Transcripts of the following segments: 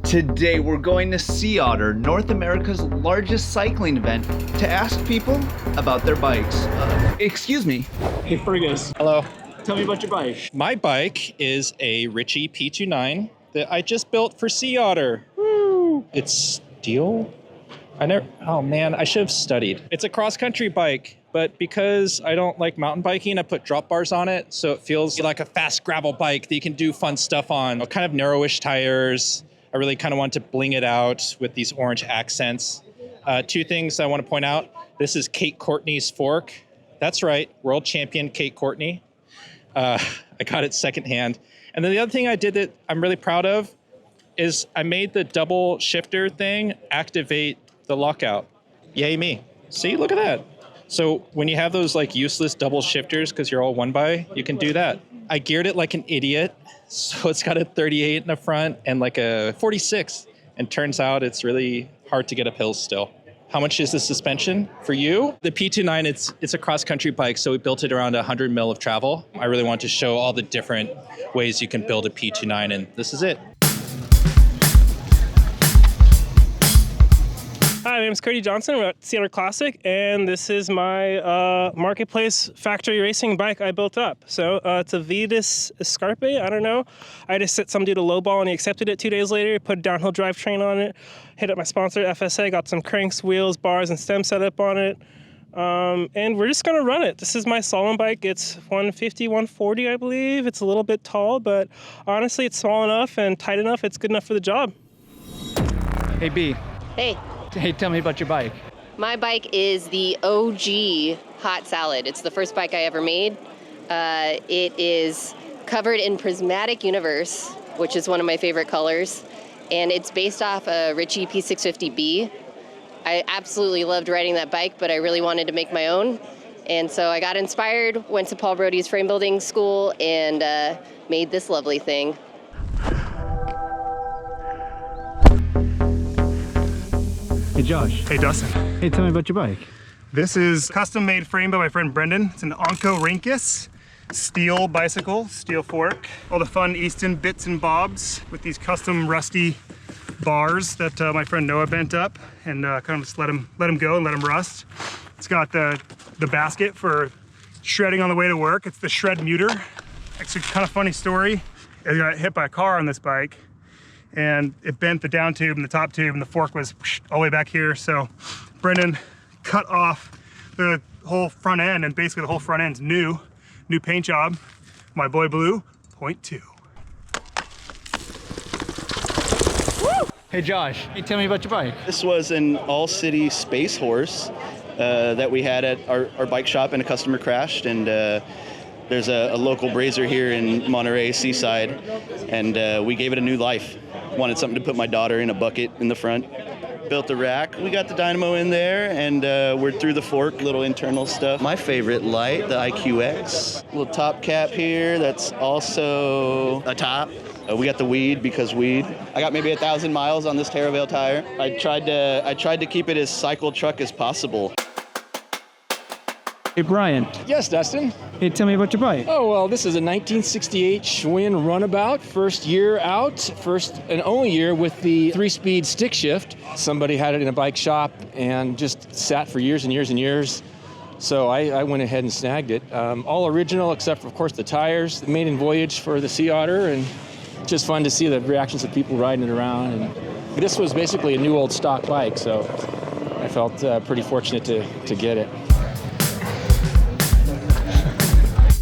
Today we're going to Sea Otter, North America's largest cycling event, to ask people about their bikes. Excuse me. Hey Fergus, Hello. tell me about your bike. My bike is a Ritchie P29 that I just built for Sea Otter. Woo! It's steel? Oh man, I should have studied. It's a cross-country bike, but because I don't like mountain biking, I put drop bars on it, so it feels like a fast gravel bike that you can do fun stuff on. Kind of narrowish tires. I really kind of want to bling it out with these orange accents. Two things I want to point out. This is Kate Courtney's fork. That's right, world champion Kate Courtney. I got it secondhand. And then the other thing I did that I'm really proud of is I made the double shifter thing activate the lockout. Yay me. See, look at that. So when you have those like useless double shifters because you're all one by, you can do that. I geared it like an idiot. So it's got a 38 in the front and like a 46. And turns out it's really hard to get up hills still. How much is the suspension for you? The P29, it's a cross-country bike, so we built it around 100 mil of travel. I really want to show all the different ways you can build a P29, and this is it. Hi, my name is Cody Johnson. We're at Sea Otter Classic, and this is my marketplace factory racing bike I built up. So it's a Vitus Escarpe. I don't know. I just set some dude a lowball, and he accepted it 2 days later. Put a downhill drivetrain on it. Hit up my sponsor, FSA. Got some cranks, wheels, bars, and stem set up on it. And we're just gonna run it. This is my slalom bike. It's 150, 140, I believe. It's a little bit tall, but honestly, it's small enough and tight enough. It's good enough for the job. Hey, B. Hey, Hey, tell me about your bike. my bike is the OG hot salad. It's the first bike I ever made. It is covered in prismatic universe, which is one of my favorite colors, and it's based off a Ritchie P650B. I absolutely loved riding that bike, but I really wanted to make my own, and so I got inspired, went to Paul Brody's frame building school, and made this lovely thing. Hey, Josh. Hey Dustin. Hey, tell me about your bike. This is custom made frame by my friend Brendan. It's an Oncorhynchus steel bicycle, steel fork. All the fun Easton bits and bobs with these custom rusty bars that my friend Noah bent up and kind of just let them go and let them rust. It's got the basket for shredding on the way to work. It's the shred muter. Actually, kind of funny story. I got hit by a car on this bike, and it bent the down tube and the top tube, and the fork was all the way back here. So Brendan cut off the whole front end, and basically the whole front end's new paint job. My boy Blue, 0.2. Hey, Josh. Hey, tell me about your bike. This was an all-city space horse that we had at our bike shop, and a customer crashed, and there's a local brazier here in Monterey Seaside, and we gave it a new life. Wanted something to put my daughter in a bucket in the front. Built the rack, we got the dynamo in there, and we're through the fork, little internal stuff. My favorite light, the IQX. Little top cap here, that's also a top. We got the weed because weed. I got maybe 1,000 miles on this Terravale tire. I tried to keep it as cycle truck as possible. Hey, Brian. Yes, Dustin. Hey, tell me about your bike. Oh, well, this is a 1968 Schwin runabout. First year out, first and only year with the 3-speed stick shift. Somebody had it in a bike shop and just sat for years and years and years. So I went ahead and snagged it. All original except for, of course, the tires. The maiden voyage for the Sea Otter, and just fun to see the reactions of people riding it around. And this was basically a new old stock bike, so I felt pretty fortunate to get it.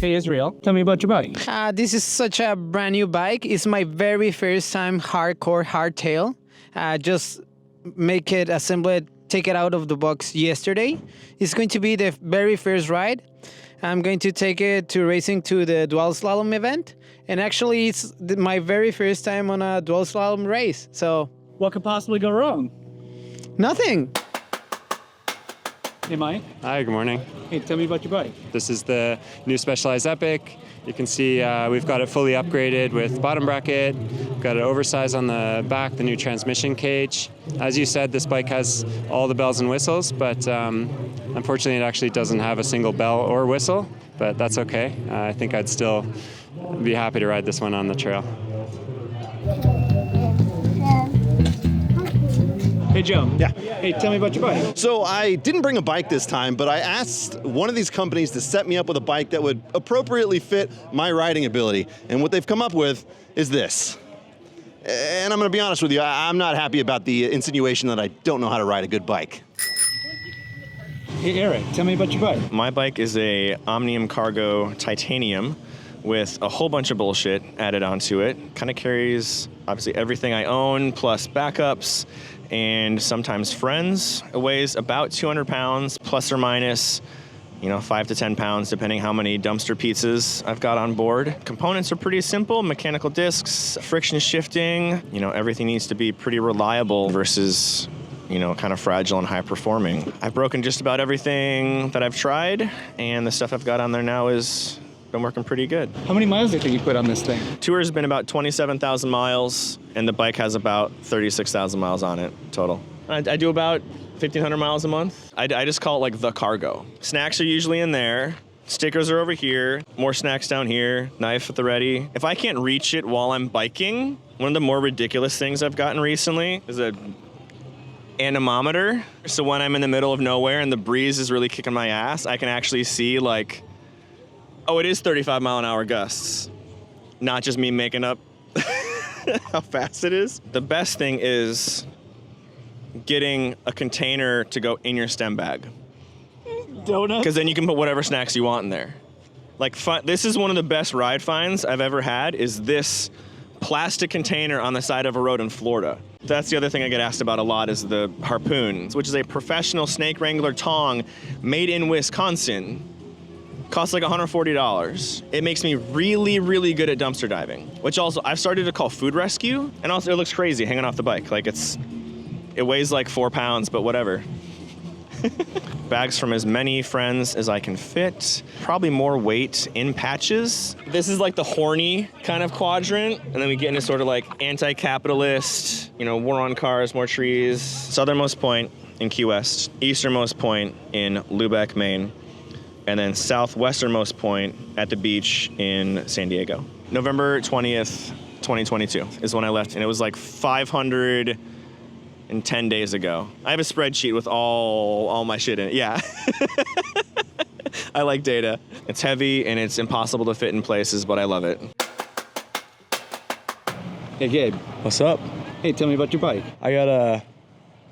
Hey, Israel. Tell me about your bike. This is such a brand new bike. It's my very first time hardcore hardtail. Just make it, assemble it, take it out of the box yesterday. It's going to be the very first ride. I'm going to take it to racing to the dual slalom event. And actually, it's my very first time on a dual slalom race. So What could possibly go wrong? nothing. Hey, Mike. Hi, good morning. Hey, tell me about your bike. This is the new Specialized Epic. You can see we've got it fully upgraded with bottom bracket, got it oversized on the back, the new transmission cage. As you said, this bike has all the bells and whistles, but unfortunately it actually doesn't have a single bell or whistle, but that's okay. I think I'd still be happy to ride this one on the trail. Hey, Joe. Yeah. Hey, tell me about your bike. So I didn't bring a bike this time, but I asked one of these companies to set me up with a bike that would appropriately fit my riding ability. And what they've come up with is this. And I'm going to be honest with you, I'm not happy about the insinuation that I don't know how to ride a good bike. Hey, Eric, tell me about your bike. My bike is a Omnium Cargo Titanium with a whole bunch of bullshit added onto it. Kind of carries, obviously, everything I own, plus backups, and sometimes friends. It weighs about 200 pounds, plus or minus, 5 to 10 pounds, depending how many dumpster pizzas I've got on board. Components are pretty simple, mechanical discs, friction shifting, everything needs to be pretty reliable versus, kind of fragile and high performing. I've broken just about everything that I've tried, and the stuff I've got on there now is been working pretty good. How many miles do you think you put on this thing? Tour has been about 27,000 miles, and the bike has about 36,000 miles on it total. I do about 1,500 miles a month. I just call it like the cargo. Snacks are usually in there. Stickers are over here. More snacks down here. Knife at the ready. If I can't reach it while I'm biking, one of the more ridiculous things I've gotten recently is a anemometer. So when I'm in the middle of nowhere and the breeze is really kicking my ass, I can actually see like, oh, it is 35 mile an hour gusts. Not just me making up how fast it is. The best thing is getting a container to go in your stem bag. Donuts? Because then you can put whatever snacks you want in there. Like, this is one of the best ride finds I've ever had, is this plastic container on the side of a road in Florida. That's the other thing I get asked about a lot, is the Harpoon, which is a professional snake wrangler tong made in Wisconsin. Costs like $140. It makes me really, really good at dumpster diving, which also I've started to call food rescue, and also it looks crazy hanging off the bike. Like it weighs like 4 pounds, but whatever. Bags from as many friends as I can fit. Probably more weight in patches. This is like the horny kind of quadrant, and then we get into sort of like anti-capitalist, war on cars, more trees. Southernmost point in Key West, easternmost point in Lubec, Maine, and then southwesternmost point at the beach in San Diego. November 20th, 2022 is when I left, and it was like 510 days ago. I have a spreadsheet with all my shit in it, yeah. I like data. It's heavy and it's impossible to fit in places, but I love it. Hey Gabe. What's up? Hey, tell me about your bike. I got a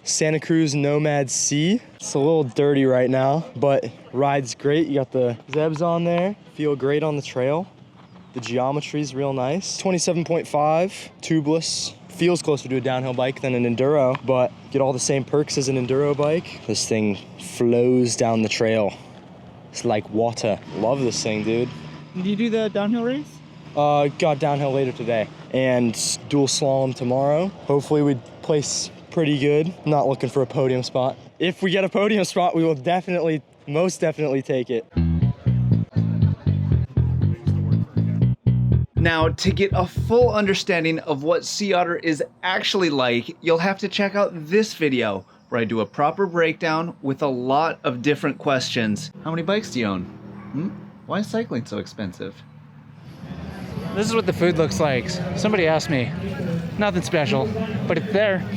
Santa Cruz Nomad C. It's a little dirty right now, but rides great. You got the Zebs on there. Feel great on the trail. The geometry's real nice. 27.5, tubeless. Feels closer to a downhill bike than an Enduro, but get all the same perks as an Enduro bike. This thing flows down the trail. It's like water. Love this thing, dude. Did you do the downhill race? Got downhill later today and dual slalom tomorrow. Hopefully we'd place pretty good. Not looking for a podium spot. If we get a podium spot, we will most definitely take it. Now, to get a full understanding of what Sea Otter is actually like, you'll have to check out this video, where I do a proper breakdown with a lot of different questions. How many bikes do you own? Why is cycling so expensive? This is what the food looks like. Somebody asked me. Nothing special, but it's there.